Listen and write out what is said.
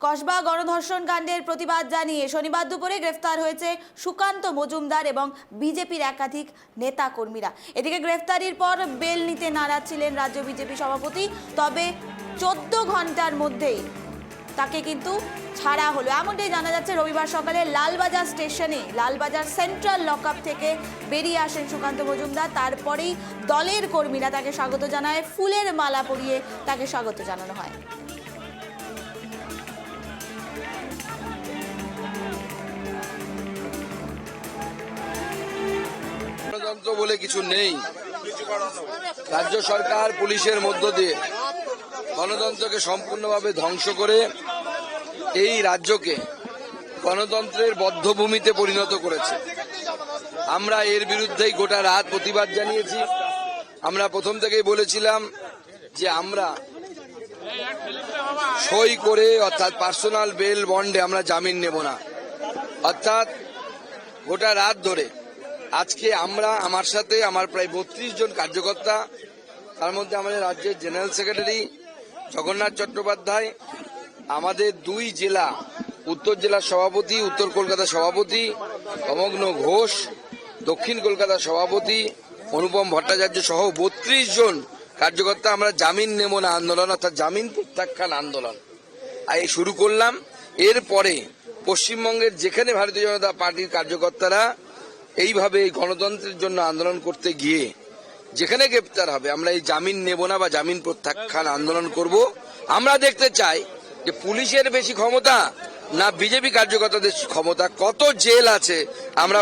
কসবা গণধর্ষণ কাণ্ডের প্রতিবাদ জানিয়ে শনিবার দুপুরে গ্রেফতার হয়েছে সুকান্ত মজুমদার এবং বিজেপির একাধিক নেতা কর্মীরা। এদিকে গ্রেফতারির পর বেল নিতে নারাজ ছিলেন রাজ্য বিজেপি সভাপতি, তবে 14 ঘন্টার মধ্যেই তাকে কিন্তু ছাড়া হলো, এমনটাই জানা যাচ্ছে। রবিবার সকালে লালবাজার স্টেশনে লালবাজার সেন্ট্রাল লকআপ থেকে বেরিয়ে আসেন সুকান্ত মজুমদার। তারপরেই দলের কর্মীরা তাকে স্বাগত জানায়, ফুলের মালা পরিয়ে তাকে স্বাগত জানানো হয়। গণতন্ত্র বলে কিছু নেই। রাজ্য সরকার পুলিশের মধ্য দিয়ে গণতন্ত্রকে সম্পূর্ণভাবে ধ্বংস করে এই রাজ্যকে গণতন্ত্রের বধ্যভূমিতে পরিণত করেছে। আমরা এর বিরুদ্ধেই গোটা রাত প্রতিবাদ জানিয়েছি। আমরা প্রথম থেকেই বলেছিলাম যে আমরা সই করে অর্থাৎ পার্সোনাল বেল বন্ডে আমরা জামিন নেব না। অর্থাৎ গোটা রাত ধরে আজকে আমার সাথে আমার প্রায় 32 জন কার্যকর্তা, তার মধ্যে আমাদের রাজ্যের জেনারেল সেক্রেটারি জগন্নাথ চট্টোপাধ্যায়, আমাদের 2 জেলা উত্তর জেলার সভাপতি, উত্তর কলকাতা সভাপতি অমগ্ন ঘোষ, দক্ষিণ কলকাতা সভাপতি অনুপম ভট্টাচার্য সহ 32 জন কার্যকর্তা আমরা জামিন নেব না আন্দোলন অর্থাৎ জামিন প্রত্যাখ্যান আন্দোলন শুরু করলাম। এরপরে পশ্চিমবঙ্গের যেখানে ভারতীয় জনতা পার্টির কার্যকর্তারা এইভাবে এই গণতন্ত্রের জন্য আন্দোলন করতে গিয়ে যেখানে গ্রেপ্তার হবে, আমরা এই জামিন নেব না বা জামিন প্রত্যাখ্যান আন্দোলন করব। আমরা দেখতে চাই যে পুলিশের বেশি ক্ষমতা না বিজেপি কার্যকর্তাদের ক্ষমতা, কত জেল আছে আমরা